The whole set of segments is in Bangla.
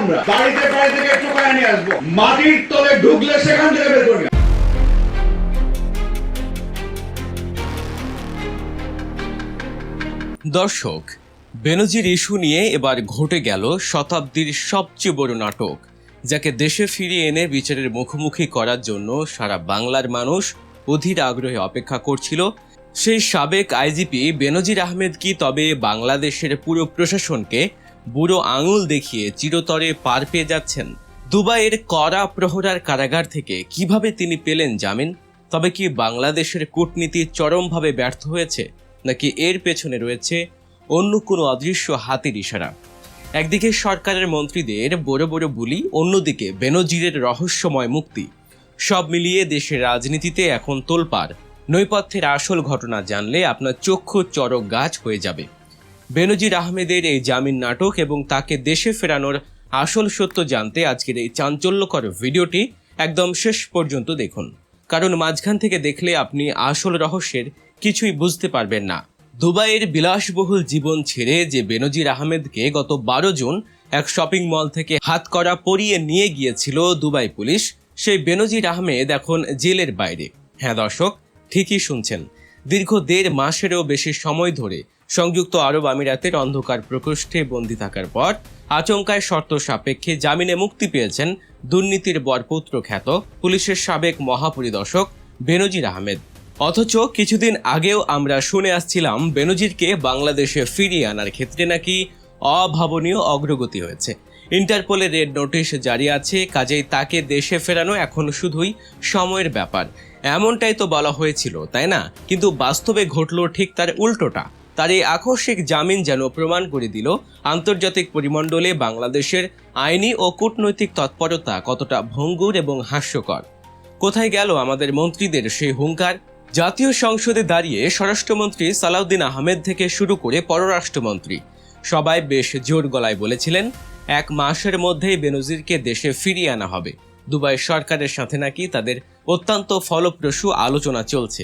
আমরা বাড়িতে থেকে চোখায় নিয়ে আসবো, মাটির তলে ঢুকলে সেখান থেকে বের করবো। দর্শক, বেনজির ইস্যু নিয়ে এবার ঘটে গেল শতাব্দীর সবচেয়ে বড় নাটক, যাকে দেশে ফিরিয়ে এনে বিচারের মুখোমুখি করার জন্য সারা বাংলার মানুষ অধীর আগ্রহে অপেক্ষা করছিল। সেই সাবেক আইজিপি বেনজির আহমেদ কি তবে বাংলাদেশের পুরো প্রশাসনকে বুড়ো আঙুল দেখিয়ে চিরতরে পার পেয়ে যাচ্ছেন? দুবাইয়ের কড়া প্রহরার কারাগার থেকে কিভাবে তিনি পেলেন জামিন? তবে কি বাংলাদেশের কূটনীতি চরমভাবে ব্যর্থ হয়েছে, নাকি এর পেছনে রয়েছে অন্য কোনো অদৃশ্য হাতের ইশারা? একদিকে সরকারের মন্ত্রীদের বড় বড় বুলি, অন্যদিকে বেনজিরের রহস্যময় মুক্তি। সব মিলিয়ে দেশের রাজনীতিতে এখন তোলপাড়। নৈপথ্যের আসল ঘটনা জানলে আপনার চক্ষু চড়ক গাছ হয়ে যাবে। বেনজির আহমেদের এই জামিন নাটক এবং তাকে দেশে ফেরানোর আসল সত্য জানতে আজকের এই চাঞ্চল্যকর ভিডিওটি একদম শেষ পর্যন্ত দেখুন, কারণ মাঝখান থেকে দেখলে আপনি আসল রহস্যের কিছুই বুঝতে পারবেন না। দুবাইয়ের বিলাসবহুল জীবন ছেড়ে যে বেনজির আহমেদকে গত 12 জুন এক শপিং মল থেকে হাতকড়া পরিয়ে নিয়ে গিয়েছিল দুবাই পুলিশ, সেই বেনজির আহমেদ এখন জেলের বাইরে। হ্যাঁ দর্শক, ঠিকই শুনছেন, দীর্ঘ 1.5 মাসেরও বেশি সময় ধরে সংযুক্ত আরব আমিরাতের অন্ধকার প্রকোষ্ঠে বন্দী থাকার পর আচমকায় শর্ত সাপেক্ষে জামিনে মুক্তি পেয়েছেন দুর্নীতির বরপুত্র খ্যাত পুলিশের সাবেক মহাপরিদর্শক বেনজির আহমেদ। অথচ কিছুদিন আগেও আমরা শুনে আসছিলাম বেনজিরকে বাংলাদেশে ফিরিয়ে আনার ক্ষেত্রে নাকি অভাবনীয় অগ্রগতি হয়েছে। ইন্টারপোলের রেড নোটিশ জারি আছে, কাজেই তাকে দেশে ফেরানো এখন শুধুই সময়ের ব্যাপার, এমনটাই তো বলা হয়েছিল, তাই না? কিন্তু বাস্তবে ঘটল ঠিক তার উল্টোটা। তার এই আকস্মিক জামিন যেন প্রমাণ করে দিল আন্তর্জাতিক পরিমণ্ডলে বাংলাদেশের আইনি ও কূটনৈতিক তৎপরতা কতটা ভঙ্গুর এবং হাস্যকর। কোথায় গেল আমাদের মন্ত্রীদের সেই হুঙ্কার? জাতীয় সংসদে দাঁড়িয়ে স্বরাষ্ট্রমন্ত্রী সালাউদ্দিন আহমেদ থেকে শুরু করে পররাষ্ট্রমন্ত্রী সবাই বেশ জোর গলায় বলেছিলেন 1 মাসের মধ্যেই বেনজিরকে দেশে ফিরিয়ে আনা হবে। দুবাই সরকারের সাথে নাকি তাদের অত্যন্ত ফলপ্রসূ আলোচনা চলছে।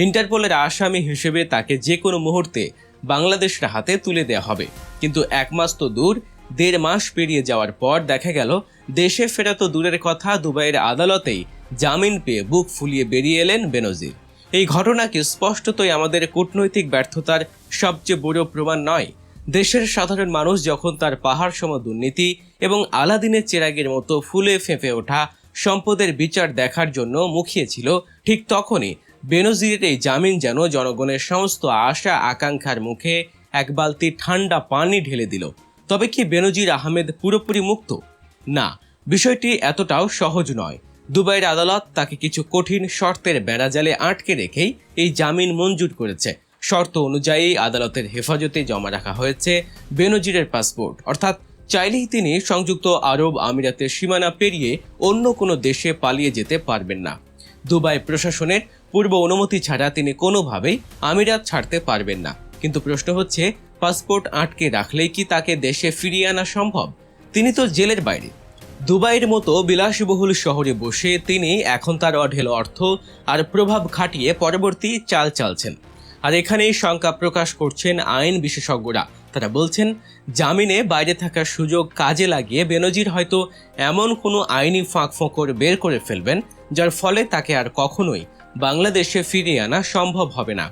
ইন্টারপোলের আসামি হিসেবে তাকে যে কোনো মুহূর্তে বাংলাদেশের হাতে তুলে দেওয়া হবে। কিন্তু 1 মাস তো দূর, 1.5 মাস পেরিয়ে যাওয়ার পর দেখা গেল দেশে ফেরা তো দূরের কথা, দুবাইয়ের আদালতেই জামিন পেয়ে বুক ফুলিয়ে বেরিয়ে এলেন বেনজির। এই ঘটনা কি স্পষ্টতই আমাদের কূটনৈতিক ব্যর্থতার সবচেয়ে বড় প্রমাণ নয়? দেশের সাধারণ মানুষ যখন তার পাহাড় সম দুর্নীতি এবং আলাদিনের চেরাগের মতো ফুলে ফেঁপে ওঠা সম্পদের বিচার দেখার জন্য মুখিয়েছিল, ঠিক তখনই বেনজিরের এই জামিন যেন জনগণের সমস্ত আশা আকাঙ্ক্ষার মুখে এক বালতি ঠান্ডা পানি ঢেলে দিল। তবে কি বেনজির আহমেদ পুরোপুরি মুক্ত? না, বিষয়টি এতটাও সহজ নয়। দুবাইয়ের আদালত তাকে কিছু কঠিন শর্তের বেড়াজালে আটকে রেখেই এই জামিন মঞ্জুর করেছে। শর্ত অনুযায়ী আদালতের হেফাজতে জমা রাখা হয়েছে বেনজিরের পাসপোর্ট, অর্থাৎ চাইলেই তিনি সংযুক্ত আরব আমিরাতের সীমানা পেরিয়ে অন্য কোনো দেশে পালিয়ে যেতে পারবেন না। দুবাই প্রশাসনের পূর্ব অনুমতি ছাড়া তিনি কোনোভাবেই আমিরাত ছাড়তে পারবেন না। কিন্তু প্রশ্ন হচ্ছে, পাসপোর্ট আটকে রাখলেই কি তাকে দেশে ফিরিয়ে আনা সম্ভব? তিনি তো জেলের বাইরে। দুবাইয়ের মতো বিলাসবহুল শহরে বসে তিনি এখন তার অঢেল অর্থ আর প্রভাব খাটিয়ে পরবর্তী চাল চালছেন। আর এখানেই শঙ্কা প্রকাশ করছেন আইন বিশেষজ্ঞরা। তারা বলছেন, জামিনে বাইরে থাকার সুযোগ কাজে লাগিয়ে বেনজির হয়তো এমন কোনো আইনি ফাঁকফোকর বের করে ফেলবেন যার ফলে তাকে আর কখনোই বাংলাদেশে ফিরিয়ে আনা সম্ভব হবে না।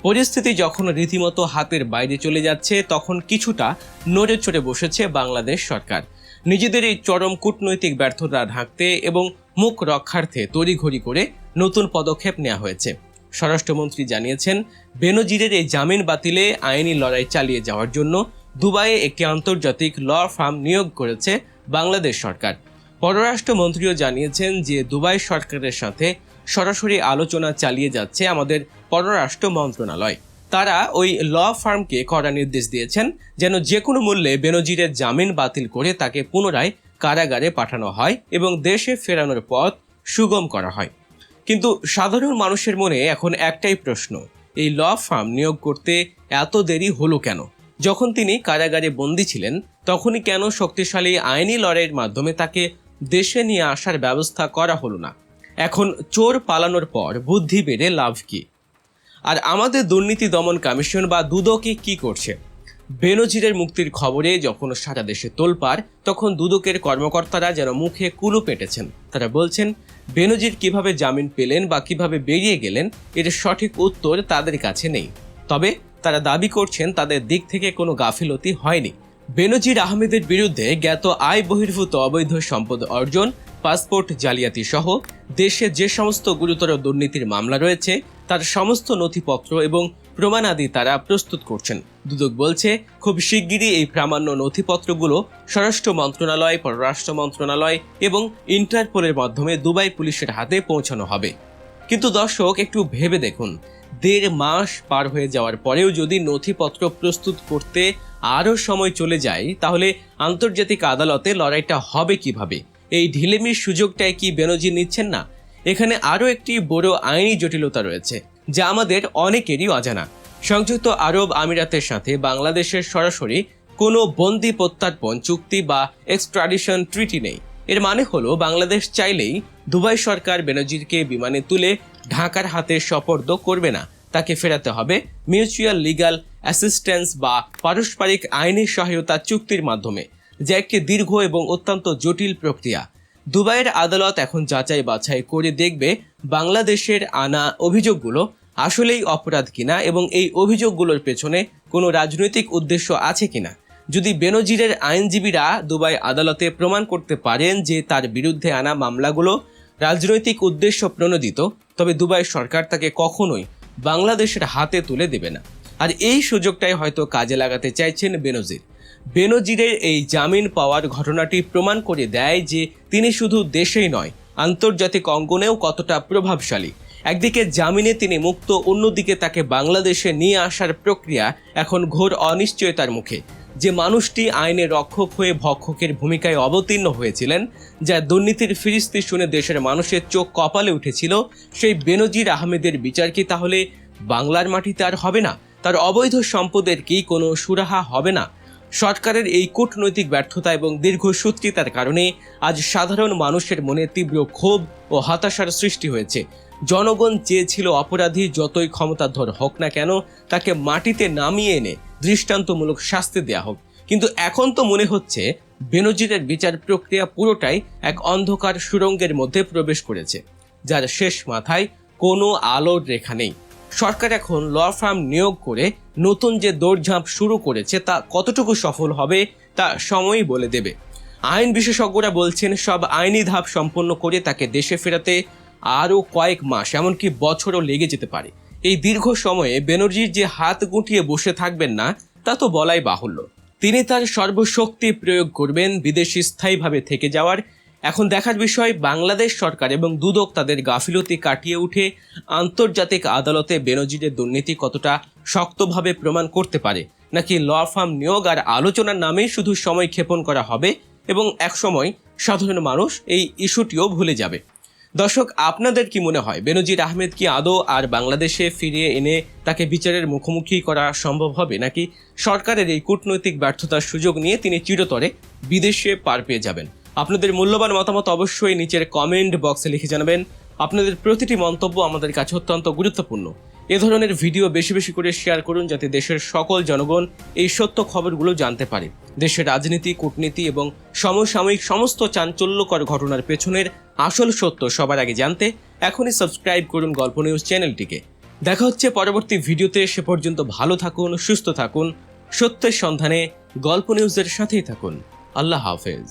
পরিস্থিতি যখন রীতিমতো হাতের বাইরে চলে যাচ্ছে, তখন কিছুটা নড়ে চড়ে বসেছে বাংলাদেশ সরকার। নিজেদের এই চরম কূটনৈতিক ব্যর্থতা ঢাকতে এবং মুখ রক্ষার্থে তড়িঘড়ি করে নতুন পদক্ষেপ নেওয়া হয়েছে। স্বরাষ্ট্রমন্ত্রী জানিয়েছেন, বেনজিরের এই জামিন বাতিলে আইনি লড়াই চালিয়ে যাওয়ার জন্য দুবাইয়ে একটি আন্তর্জাতিক ল ফার্ম নিয়োগ করেছে বাংলাদেশ সরকার। পররাষ্ট্রমন্ত্রীও জানিয়েছেন যে দুবাই সরকারের সাথে সরাসরি আলোচনা চালিয়ে যাচ্ছে আমাদের পররাষ্ট্র মন্ত্রণালয়। তারা ওই ল ফার্মকে কড়া নির্দেশ দিয়েছেন যেন যে কোনো মূল্যে বেনজিরের জামিন বাতিল করে তাকে পুনরায় কারাগারে পাঠানো হয় এবং দেশে ফেরানোর পথ সুগম করা হয়। কিন্তু সাধারণ মানুষের মনে এখন একটাই প্রশ্ন, এই ল ফার্ম নিয়োগ করতে এত দেরি হলো কেন? যখন তিনি কারাগারে বন্দী ছিলেন তখনই কেন শক্তিশালী আইনি লড়াইয়ের মাধ্যমে তাকে দেশে নিয়ে আসার ব্যবস্থা করা হলো না? এখন চোর পালানোর পর বুদ্ধি বেড়ে লাভ কি? আর আমাদের দুর্নীতি দমন কমিশন বা দুদক কি করছে? বেনজিরের মুক্তির খবরে যখন সারা দেশে তোলপাড়, তখন দুদকের কর্মকর্তারা যেন মুখে কুলু পেটেছেন। তারা বলছেন, বেনজির কিভাবে জামিন পেলেন বা কিভাবে বেরিয়ে গেলেন এর সঠিক উত্তর তাদের কাছে নেই। তবে তারা দাবি করছেন তাদের দিক থেকে কোনো গাফিলতি হয়নি। বেনজির আহমেদের বিরুদ্ধে জ্ঞাত আয় বহির্ভূত অবৈধ সম্পদ অর্জন, পাসপোর্ট জালিয়াতি সহ দেশে যে সমস্ত গুরুতর দুর্নীতির মামলা রয়েছে তার সমস্ত নথিপত্র এবং প্রমাণাদি তারা প্রস্তুত করছেন। দুদক বলছে, খুব শিগগিরই এই প্রামাণ্য নথিপত্রগুলো স্বরাষ্ট্র মন্ত্রণালয়, পররাষ্ট্র মন্ত্রণালয় এবং ইন্টারপোলের মাধ্যমে দুবাই পুলিশের হাতে পৌঁছানো হবে। কিন্তু দর্শক, একটু ভেবে দেখুন, 1.5 মাস পার হয়ে যাওয়ার পরেও যদি নথিপত্র প্রস্তুত করতে আরও সময় চলে যায়, তাহলে আন্তর্জাতিক আদালতে লড়াইটা হবে কিভাবে? এই ঢিলেমির সুযোগটাই কি বেনজির নিচ্ছেন না? এখানে আরও একটি বড় আইনি জটিলতা রয়েছে, যা আমাদের অনেকেরই অজানা। সংযুক্ত আরব আমিরাতের সাথে বাংলাদেশের সরাসরি কোনো বন্দি প্রত্যার্পণ চুক্তি বা এক্সট্রাডিশন ট্রিটি নেই। এর মানে হলো, বাংলাদেশ চাইলেই দুবাই সরকার বেনজিরকে বিমানে তুলে ঢাকার হাতে সোপর্দ করবে না। তাকে ফেরাতে হবে মিউচুয়াল লিগ্যাল অ্যাসিস্ট্যান্স বা পারস্পরিক আইনি সহায়তা চুক্তির মাধ্যমে, যা একটি দীর্ঘ এবং অত্যন্ত জটিল প্রক্রিয়া। দুবাইয়ের আদালত এখন যাচাই বাছাই করে দেখবে বাংলাদেশের আনা অভিযোগগুলো আসলেই অপরাধ কিনা এবং এই অভিযোগগুলোর পেছনে কোনো রাজনৈতিক উদ্দেশ্য আছে কিনা। যদি বেনজিরের আইনজীবীরা দুবাই আদালতে প্রমাণ করতে পারেন যে তার বিরুদ্ধে আনা মামলাগুলো রাজনৈতিক উদ্দেশ্য প্রণোদিত, তবে দুবাই সরকার তাকে কখনোই বাংলাদেশের হাতে তুলে দেবে না। আর এই সুযোগটাই হয়তো কাজে লাগাতে চাইছেন বেনজির। বেনজিরের এই জামিন পাওয়ার ঘটনাটি প্রমাণ করে দেয় যে তিনি শুধু দেশেই নয়, আন্তর্জাতিক অঙ্গনেও কতটা প্রভাবশালী। একদিকে জামিনে তিনি মুক্ত, অন্যদিকে তাকে বাংলাদেশে নিয়ে আসার প্রক্রিয়া এখন ঘোর অনিশ্চয়তার মুখে। যে মানুষটি আইনের রক্ষক হয়ে ভক্ষকের ভূমিকায় অবতীর্ণ হয়েছিলেন, যা দুর্নীতির ফিরিস্তি শুনে দেশের মানুষের চোখ কপালে উঠেছিল, সেই বেনজির আহমেদের বিচার কি তাহলে বাংলার মাটিতে আর হবে না? তার অবৈধ সম্পদের কি কোনো সুরাহা হবে না? সরকারের এই কূটনৈতিক ব্যর্থতা এবং দীর্ঘসূত্রিতার কারণে আজ সাধারণ মানুষের মনে তীব্র ক্ষোভ ও হতাশার সৃষ্টি হয়েছে। জনগণ চেয়েছিল অপরাধী যতই ক্ষমতাধর হোক না কেন, তাকে মাটিতে নামিয়ে এনে দৃষ্টান্তমূলক শাস্তি দেয়া হোক। কিন্তু এখন তো মনে হচ্ছে বেনজিরের বিচার প্রক্রিয়া পুরোটাই এক অন্ধকার সুড়ঙ্গের মধ্যে প্রবেশ করেছে, যার শেষ মাথায় কোনো আলোর রেখা নেই। সরকার এখন ল ফার্ম নিয়োগ করে নতুন যে দৌড়ঝাঁপ শুরু করেছে তা কতটুকু সফল হবে তা সময়ই বলে দেবে। আইন বিশেষজ্ঞরা বলছেন, সব আইনি ধাপ সম্পন্ন করে তাকে দেশে ফেরাতে আরও কয়েক মাস, এমনকি বছরও লেগে যেতে পারে। এই দীর্ঘ সময়ে বেনজির যে হাত গুটিয়ে বসে থাকবেন না তা তো বলাই বাহুল্য। তিনি তার সর্বশক্তি প্রয়োগ করবেন বিদেশি স্থায়ীভাবে থেকে যাওয়ার। এখন দেখার বিষয়, বাংলাদেশ সরকার এবং দুদক তাদের গাফিলতি কাটিয়ে উঠে আন্তর্জাতিক আদালতে বেনজিরের দুর্নীতি কতটা শক্তভাবে প্রমাণ করতে পারে, নাকি ল ফার্ম নিয়োগ আর আলোচনার নামে শুধু সময় ক্ষেপণ করা হবে এবং একসময় সাধারণ মানুষ এই ইস্যুটিও ভুলে যাবে। দর্শক, আপনাদের কি মনে হয়, বেনজির আহমেদ কি আদৌ আর বাংলাদেশে ফিরিয়ে এনে তাকে বিচারের মুখোমুখি করা সম্ভব হবে, নাকি সরকারের এই কূটনৈতিক ব্যর্থতার সুযোগ নিয়ে তিনি চিরতরে বিদেশে পার পেয়ে যাবেন? আপনাদের মূল্যবান মতামত অবশ্যই নিচের কমেন্ট বক্সে লিখে জানাবেন। আপনাদের প্রতিটি মন্তব্য আমাদের কাছে অত্যন্ত গুরুত্বপূর্ণ। এ ধরনের ভিডিও বেশি বেশি করে শেয়ার করুন, যাতে দেশের সকল জনগণ এই সত্য খবরগুলো জানতে পারে। দেশের রাজনীতি, কূটনীতি এবং সমসাময়িক সমস্ত চাঞ্চল্যকর ঘটনার পেছনের আসল সত্য সবার আগে জানতে এখনই সাবস্ক্রাইব করুন গল্প নিউজ চ্যানেলটিকে। দেখা হচ্ছে পরবর্তী ভিডিওতে। সে পর্যন্ত ভালো থাকুন, সুস্থ থাকুন, সত্যের সন্ধানে গল্প নিউজের সাথেই থাকুন। আল্লাহ হাফেজ।